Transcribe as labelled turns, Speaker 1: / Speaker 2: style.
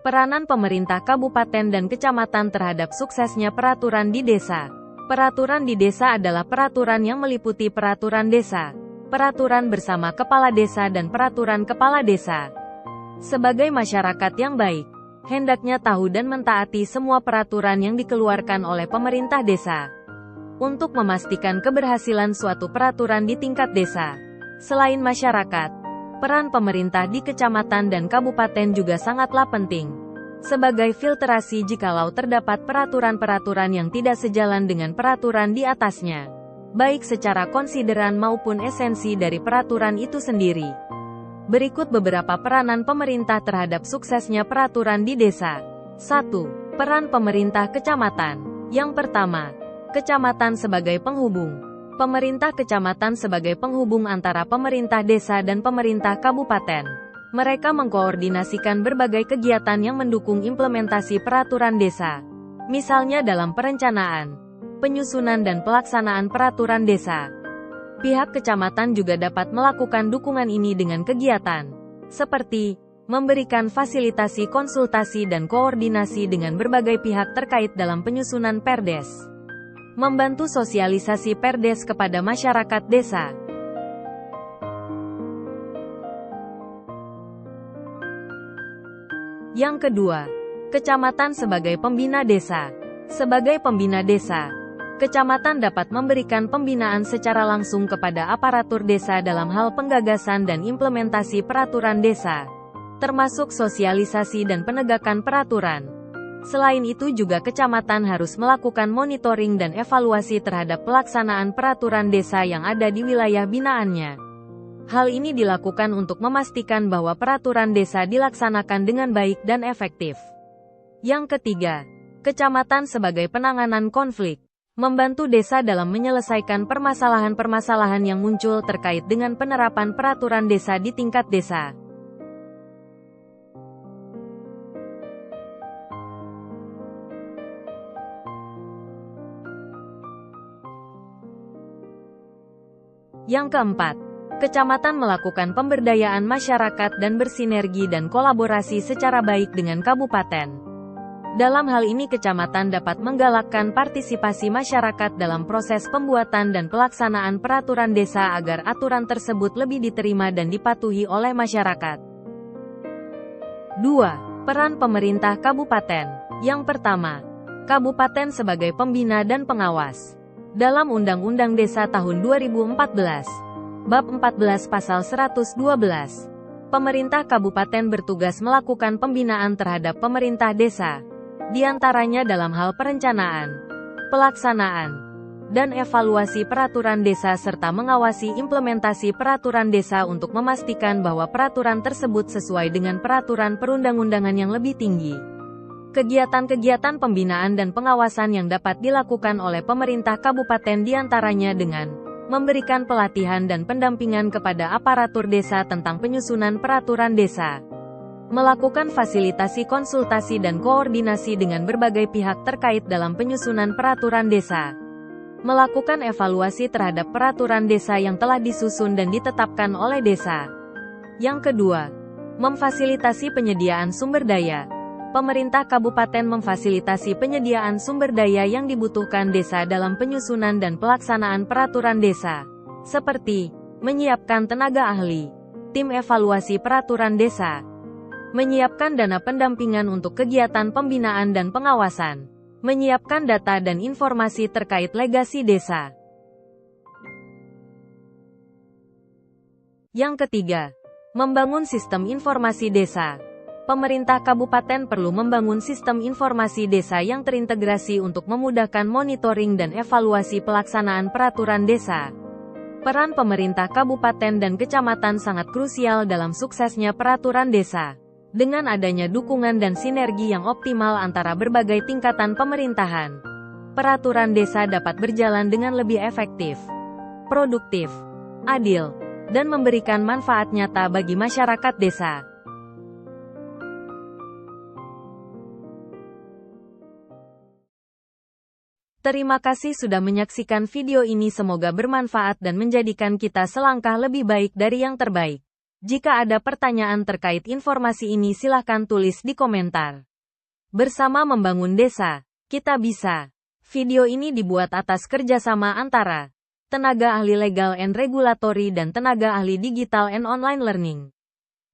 Speaker 1: Peranan pemerintah kabupaten dan kecamatan terhadap suksesnya peraturan di desa. Peraturan di desa adalah peraturan yang meliputi peraturan desa, peraturan bersama kepala desa dan peraturan kepala desa. Sebagai masyarakat yang baik, hendaknya tahu dan mentaati semua peraturan yang dikeluarkan oleh pemerintah desa. Untuk memastikan keberhasilan suatu peraturan di tingkat desa, selain masyarakat, peran pemerintah di kecamatan dan kabupaten juga sangatlah penting, sebagai filterasi jikalau terdapat peraturan-peraturan yang tidak sejalan dengan peraturan di atasnya, baik secara konsideran maupun esensi dari peraturan itu sendiri. Berikut beberapa peranan pemerintah terhadap suksesnya peraturan di desa. 1. Peran pemerintah kecamatan. Yang pertama, kecamatan sebagai penghubung. Pemerintah kecamatan sebagai penghubung antara pemerintah desa dan pemerintah kabupaten. Mereka mengkoordinasikan berbagai kegiatan yang mendukung implementasi peraturan desa. Misalnya dalam perencanaan, penyusunan dan pelaksanaan peraturan desa. Pihak kecamatan juga dapat melakukan dukungan ini dengan kegiatan seperti memberikan fasilitasi konsultasi dan koordinasi dengan berbagai pihak terkait dalam penyusunan perdes, membantu sosialisasi perdes kepada masyarakat desa. Yang kedua, kecamatan sebagai pembina desa. Sebagai pembina desa, kecamatan dapat memberikan pembinaan secara langsung kepada aparatur desa dalam hal penggagasan dan implementasi peraturan desa, termasuk sosialisasi dan penegakan peraturan. Selain itu juga kecamatan harus melakukan monitoring dan evaluasi terhadap pelaksanaan peraturan desa yang ada di wilayah binaannya. Hal ini dilakukan untuk memastikan bahwa peraturan desa dilaksanakan dengan baik dan efektif. Yang ketiga, kecamatan sebagai penanganan konflik. Membantu desa dalam menyelesaikan permasalahan-permasalahan yang muncul terkait dengan penerapan peraturan desa di tingkat desa. Yang keempat, kecamatan melakukan pemberdayaan masyarakat dan bersinergi dan kolaborasi secara baik dengan kabupaten. Dalam hal ini kecamatan dapat menggalakkan partisipasi masyarakat dalam proses pembuatan dan pelaksanaan peraturan desa agar aturan tersebut lebih diterima dan dipatuhi oleh masyarakat. 2. Peran pemerintah kabupaten. Yang pertama, kabupaten sebagai pembina dan pengawas. Dalam Undang-Undang Desa tahun 2014, Bab 14 Pasal 112, pemerintah kabupaten bertugas melakukan pembinaan terhadap pemerintah desa, diantaranya dalam hal perencanaan, pelaksanaan, dan evaluasi peraturan desa serta mengawasi implementasi peraturan desa untuk memastikan bahwa peraturan tersebut sesuai dengan peraturan perundang-undangan yang lebih tinggi. Kegiatan-kegiatan pembinaan dan pengawasan yang dapat dilakukan oleh pemerintah kabupaten diantaranya dengan memberikan pelatihan dan pendampingan kepada aparatur desa tentang penyusunan peraturan desa, melakukan fasilitasi konsultasi dan koordinasi dengan berbagai pihak terkait dalam penyusunan peraturan desa, melakukan evaluasi terhadap peraturan desa yang telah disusun dan ditetapkan oleh desa. Yang kedua, memfasilitasi penyediaan sumber daya. Pemerintah kabupaten memfasilitasi penyediaan sumber daya yang dibutuhkan desa dalam penyusunan dan pelaksanaan peraturan desa, seperti menyiapkan tenaga ahli, tim evaluasi peraturan desa, menyiapkan dana pendampingan untuk kegiatan pembinaan dan pengawasan, menyiapkan data dan informasi terkait legasi desa. Yang ketiga, membangun sistem informasi desa. Pemerintah kabupaten perlu membangun sistem informasi desa yang terintegrasi untuk memudahkan monitoring dan evaluasi pelaksanaan peraturan desa. Peran pemerintah kabupaten dan kecamatan sangat krusial dalam suksesnya peraturan desa. Dengan adanya dukungan dan sinergi yang optimal antara berbagai tingkatan pemerintahan, peraturan desa dapat berjalan dengan lebih efektif, produktif, adil, dan memberikan manfaat nyata bagi masyarakat desa. Terima kasih sudah menyaksikan video ini, semoga bermanfaat dan menjadikan kita selangkah lebih baik dari yang terbaik. Jika ada pertanyaan terkait informasi ini silahkan tulis di komentar. Bersama membangun desa, kita bisa. Video ini dibuat atas kerjasama antara tenaga ahli legal and regulatory dan tenaga ahli digital and online learning.